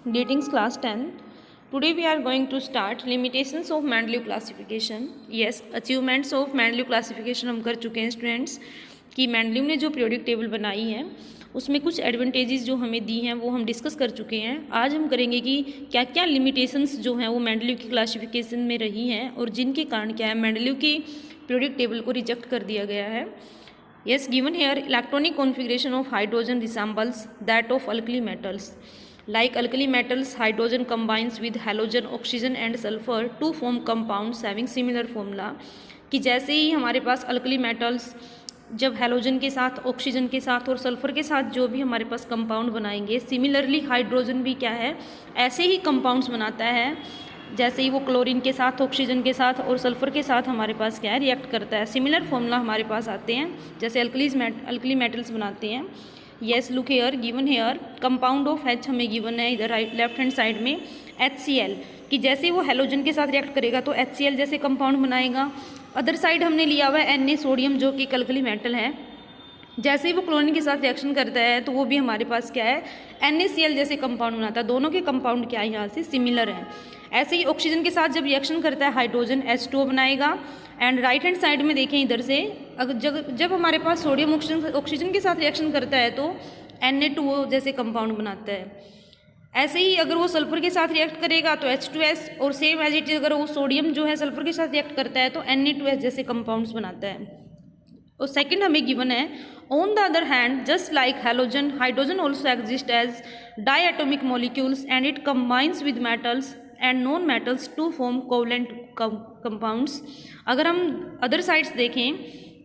Greetings class 10. Today we are going to start limitations of Mendeleev classification. Yes, achievements of Mendeleev classification हम कर चुके हैं students कि Mendeleev ने जो पीरियोडिक टेबल बनाई है उसमें कुछ एडवांटेजेस जो हमें दी हैं वो हम डिस्कस कर चुके हैं। आज हम करेंगे कि क्या क्या लिमिटेशंस जो हैं वो मेंडलीव की क्लासिफिकेशन में रही हैं और जिनके कारण क्या है मेंडलीव की पीरियोडिक टेबल को रिजेक्ट कर दिया गया है। Yes, given here electronic configuration of hydrogen resembles that of alkali metals. Like alkali metals, hydrogen combines with halogen, oxygen and sulfur to form compounds having similar formula. कि जैसे ही हमारे पास alkali metals जब halogen के साथ, oxygen के साथ और sulphur के साथ जो भी हमारे पास कंपाउंड बनाएंगे, सिमिलरली हाइड्रोजन भी क्या है ऐसे ही कंपाउंड्स बनाता है जैसे ही वो क्लोरीन के साथ, ऑक्सीजन के साथ और सल्फर के साथ हमारे पास क्या है रिएक्ट करता है। सिमिलर फॉर्मूला हमारे पास आते हैं जैसे अल्कली मेटल्स बनाते हैं। Yes, look here, given here compound of H हमें गिवन है इधर लेफ्ट हैंड साइड में HCl कि जैसे ही वो हेलोजन के साथ रिएक्ट करेगा तो HCl जैसे कंपाउंड बनाएगा। अदर साइड हमने लिया हुआ है Na सोडियम जो कि अल्कली मेटल है। जैसे ही वो क्लोरीन के साथ रिएक्शन करता है तो वो भी हमारे पास क्या है NaCl जैसे कंपाउंड बनाता है। दोनों के कंपाउंड क्या है यहाँ से सिमिलर हैं। ऐसे ही ऑक्सीजन के साथ जब रिएक्शन करता है हाइड्रोजन H2O बनाएगा। एंड राइट हैंड साइड में देखें इधर से अगर जब हमारे पास सोडियम ऑक्सीजन के साथ रिएक्शन करता है तो Na2O जैसे कंपाउंड बनाता है। ऐसे ही अगर वो सल्फर के साथ रिएक्ट करेगा तो H2S और सेम एज इट इज अगर वो सोडियम जो है सल्फर के साथ रिएक्ट करता है तो Na2S जैसे कंपाउंड्स बनाता है। और सेकंड हमें गिवन है on the other hand just like halogen hydrogen also exist as diatomic molecules and it combines with metals and non metals to form covalent compounds. अगर हम अदर साइड्स देखें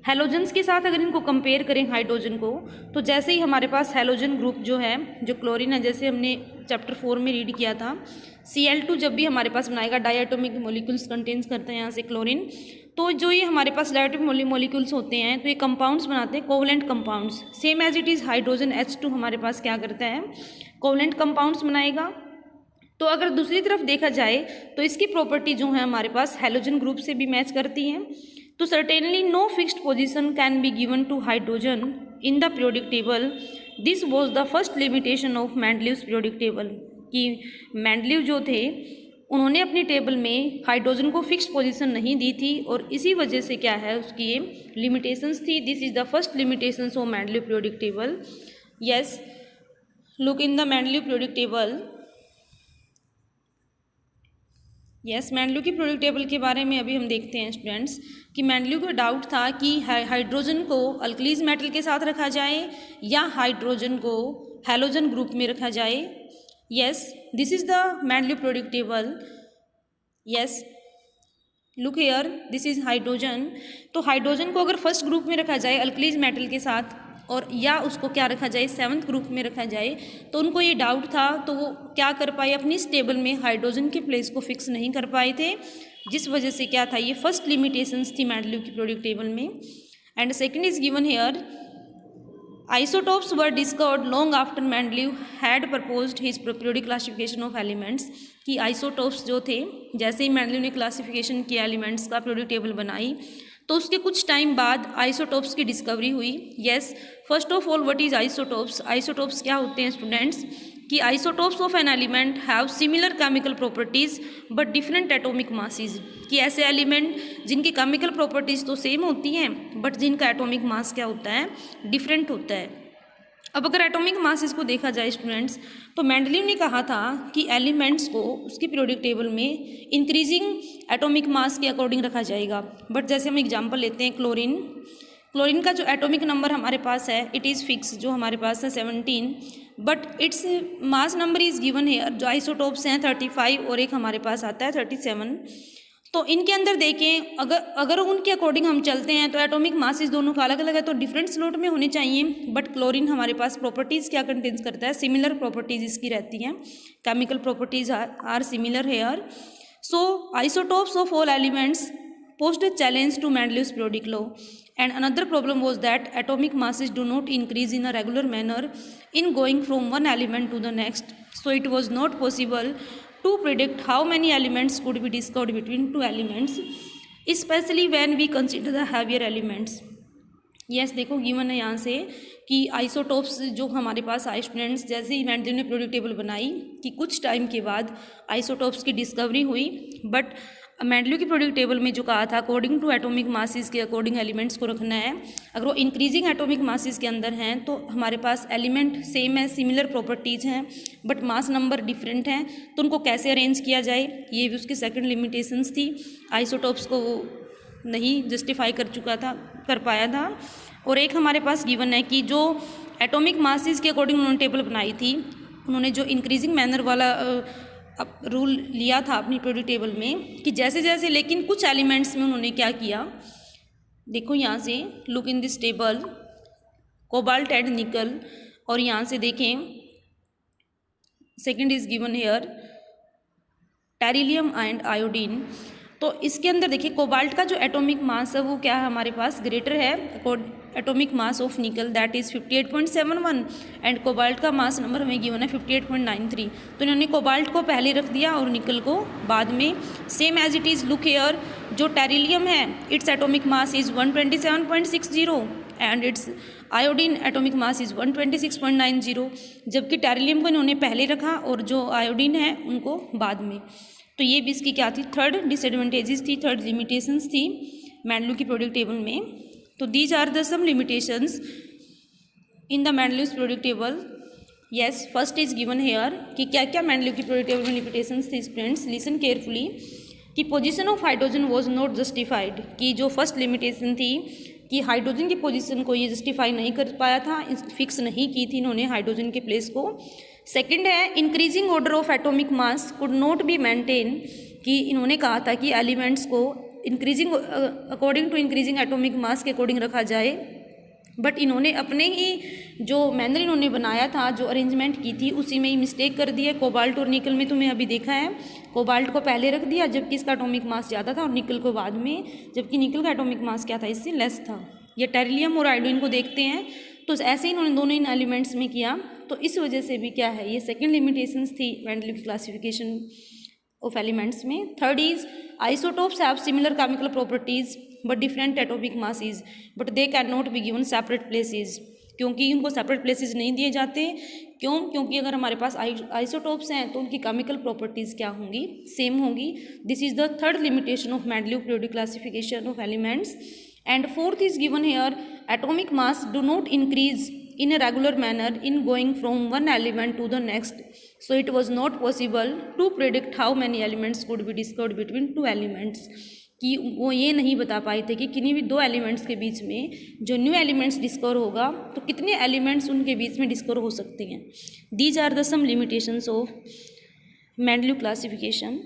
halogens के साथ अगर इनको कंपेयर करें हाइड्रोजन को तो जैसे ही हमारे पास हेलोजन ग्रुप जो है जो क्लोरीन है जैसे हमने चैप्टर 4 में रीड किया था Cl2 जब भी हमारे पास बनाएगा डायटोमिक मॉलिक्यूल्स कंटेन्स करते हैं यहाँ से क्लोरीन। तो जो ये हमारे पास डायटोमिक मॉलिक्यूल्स होते हैं तो ये कंपाउंड्स बनाते हैं covalent compounds. Same as it is hydrogen H2 हमारे पास क्या करता है कोवलेंट कंपाउंड्स बनाएगा। तो अगर दूसरी तरफ देखा जाए तो इसकी प्रॉपर्टी जो है हमारे पास हेलोजन ग्रुप से भी मैच करती हैं। तो certainly no fixed position can be given to hydrogen in the periodic table. This was the first limitation of Mendeleev's periodic table कि मेंडलीव जो थे उन्होंने अपनी टेबल में हाइड्रोजन को फिक्स्ड पोजीशन नहीं दी थी और इसी वजह से क्या है उसकी ये लिमिटेशंस थी। This is the first limitations of Mendeleev periodic table. Yes, look in the Mendeleev periodic table. Yes, Mendeleev की पीरियोडिक टेबल के बारे में अभी हम देखते हैं स्टूडेंट्स कि मेंडलीव को डाउट था कि हाइड्रोजन को अल्कलीज मेटल के साथ रखा जाए या हाइड्रोजन को हेलोजन ग्रुप में रखा जाए। Yes, this is the Mendeleev periodic table. Yes, look here, this is hydrogen. तो हाइड्रोजन को अगर फर्स्ट ग्रुप में रखा जाए अल्कलीज मेटल के साथ और या उसको क्या रखा जाए सेवन्थ ग्रुप में रखा जाए तो उनको ये डाउट था तो वो क्या कर पाए अपनी इस टेबल में हाइड्रोजन के प्लेस को फिक्स नहीं कर पाए थे जिस वजह से क्या था ये फर्स्ट लिमिटेशंस थी मेंडलीव की पीरियोडिक टेबल में। And second is given hair isotopes were discovered long after Mendeleev had proposed his periodic classification of elements कि आइसोटोप्स जो थे जैसे ही मेंडलीव ने क्लासिफिकेशन किया एलिमेंट्स का पीरियोडिक टेबल बनाई तो उसके कुछ टाइम बाद आइसोटोप्स की डिस्कवरी हुई। Yes, first of all what is isotopes. Isotopes क्या होते हैं स्टूडेंट्स कि isotopes of an element have similar chemical properties but different atomic masses कि ऐसे एलिमेंट जिनकी केमिकल प्रॉपर्टीज तो सेम होती हैं बट जिनका एटॉमिक मास क्या होता है डिफरेंट होता है। अब अगर एटॉमिक मासेस को देखा जाए स्टूडेंट्स तो मेंडलीव ने कहा था कि एलिमेंट्स को उसकी पीरियोडिक टेबल में इंक्रीजिंग एटॉमिक मास के अकॉर्डिंग रखा जाएगा। बट जैसे हम एग्जांपल लेते हैं क्लोरीन का जो एटॉमिक नंबर हमारे पास है इट इज़ फिक्स जो हमारे पास है 17 but its mass number is given है जो आइसोटोप्स हैं 35 और एक हमारे पास आता है 37। तो इनके अंदर देखें अगर उनके अकॉर्डिंग हम चलते हैं तो एटॉमिक मासेस दोनों का अलग अलग है तो डिफरेंट स्लॉट में होने चाहिए। बट क्लोरीन हमारे पास प्रॉपर्टीज़ क्या कंटेन्स करता है सिमिलर प्रॉपर्टीज़ इसकी रहती हैं, chemical properties are similar here. So isotopes of all elements posed a challenge to Mendeleev's periodic law, and another problem was that atomic masses do not increase in a regular manner in going from one element to the next, so it was not possible to predict how many elements could be discovered between two elements, especially when we consider the heavier elements. Yes देखो given है यहाँ से कि isotopes जो हमारे पास आए students, जैसे ही Mendeleev ने पीरियोडिक टेबल बनाई कि कुछ टाइम के बाद आइसोटोप्स की डिस्कवरी हुई, बट मैंडलिव की पीरियोडिक टेबल में जो कहा था अकॉर्डिंग टू एटॉमिक मासेस के अकॉर्डिंग एलिमेंट्स को रखना है। अगर वो इंक्रीजिंग एटॉमिक मासेस के अंदर हैं तो हमारे पास एलिमेंट सेम है, सिमिलर प्रॉपर्टीज़ हैं, बट मास नंबर डिफरेंट हैं, तो उनको कैसे अरेंज किया जाए, ये भी उसकी सेकंड लिमिटेशंस थी। आइसोटोप्स को नहीं जस्टिफाई कर पाया था। और एक हमारे पास गिवन है कि जो एटॉमिक मासेस के अकॉर्डिंग उन्होंने टेबल बनाई थी, उन्होंने जो इंक्रीजिंग मैनर वाला रूल लिया था अपनी पीरियोडिक टेबल में कि जैसे जैसे, लेकिन कुछ एलिमेंट्स में उन्होंने क्या किया, देखो यहाँ से look in this table, cobalt and निकल, और यहाँ से देखें second is given hair tellurium and iodine. तो इसके अंदर देखिए कोबाल्ट का जो एटॉमिक मास है वो क्या है हमारे पास ग्रेटर है एटॉमिक मास ऑफ निकल, दैट इज़ 58.71, एंड कोबाल्ट का मास नंबर हमें गिवन है 58.93। तो इन्होंने कोबाल्ट को पहले रख दिया और निकल को बाद में। Same as it is look here, जो टेरिलियम है its atomic mass is 127.60 and its iodine atomic mass is 126.90, जबकि टेरिलियम को इन्होंने पहले रखा और जो आयोडीन है उनको बाद में। तो ये भी इसकी क्या थी, थर्ड डिसएडवांटेजेस थी, थर्ड लिमिटेशंस थी मैंडलिव की पीरियोडिक टेबल में। तो these are the some limitations in the Mendeleev's periodic table. Yes first is given here कि क्या क्या मैंडलिव की पीरियोडिक टेबल में लिमिटेशंस थी स्टूडेंट्स, लिसन केयरफुली, कि position of hydrogen was not justified, कि जो फर्स्ट लिमिटेशन थी कि हाइड्रोजन की पोजीशन को ये जस्टिफाई नहीं कर पाया था, फिक्स नहीं की थी इन्होंने हाइड्रोजन के प्लेस को। सेकंड है increasing order of atomic mass could not be maintain, कि इन्होंने कहा था कि एलिमेंट्स को increasing according to increasing atomic mass के अकॉर्डिंग रखा जाए, बट इन्होंने अपने ही जो मैनर इन्होंने बनाया था, जो अरेंजमेंट की थी, उसी में ही मिस्टेक कर दी है। कोबाल्ट और निकल में तुम्हें अभी देखा है, कोबाल्ट को पहले रख दिया जबकि इसका एटॉमिक मास ज़्यादा था, और निकल को बाद में जबकि निकल का एटॉमिक मास क्या था, इससे लेस था। ये टेरिलियम और आयोडीन को देखते हैं तो ऐसे ही इन्होंने दोनों इन एलिमेंट्स में किया, तो इस वजह से भी क्या है, ये सेकेंड लिमिटेशंस थी मैंडलिव की क्लासिफिकेशन ऑफ एलिमेंट्स में। Third is isotopes have similar chemical properties but different atomic masses, but they can not be given separate places, क्योंकि उनको सेपरेट प्लेसेस नहीं दिए जाते। क्यों? क्योंकि अगर हमारे पास आइसोटोप्स हैं तो उनकी केमिकल प्रॉपर्टीज़ क्या होंगी, सेम होंगी। This is the third limitation of Mendeleev periodic classification of elements. And fourth is given hair atomic mass do not increase in a regular manner in going from one element to the next, so it was not possible to predict how many elements could be discovered between two elements, कि वो ये नहीं बता पाए थे कि किन्हीं भी दो एलिमेंट्स के बीच में जो न्यू एलिमेंट्स डिस्कवर होगा तो कितने एलिमेंट्स उनके बीच में डिस्कवर हो सकते हैं। These are the some limitations of Mendeleev classification.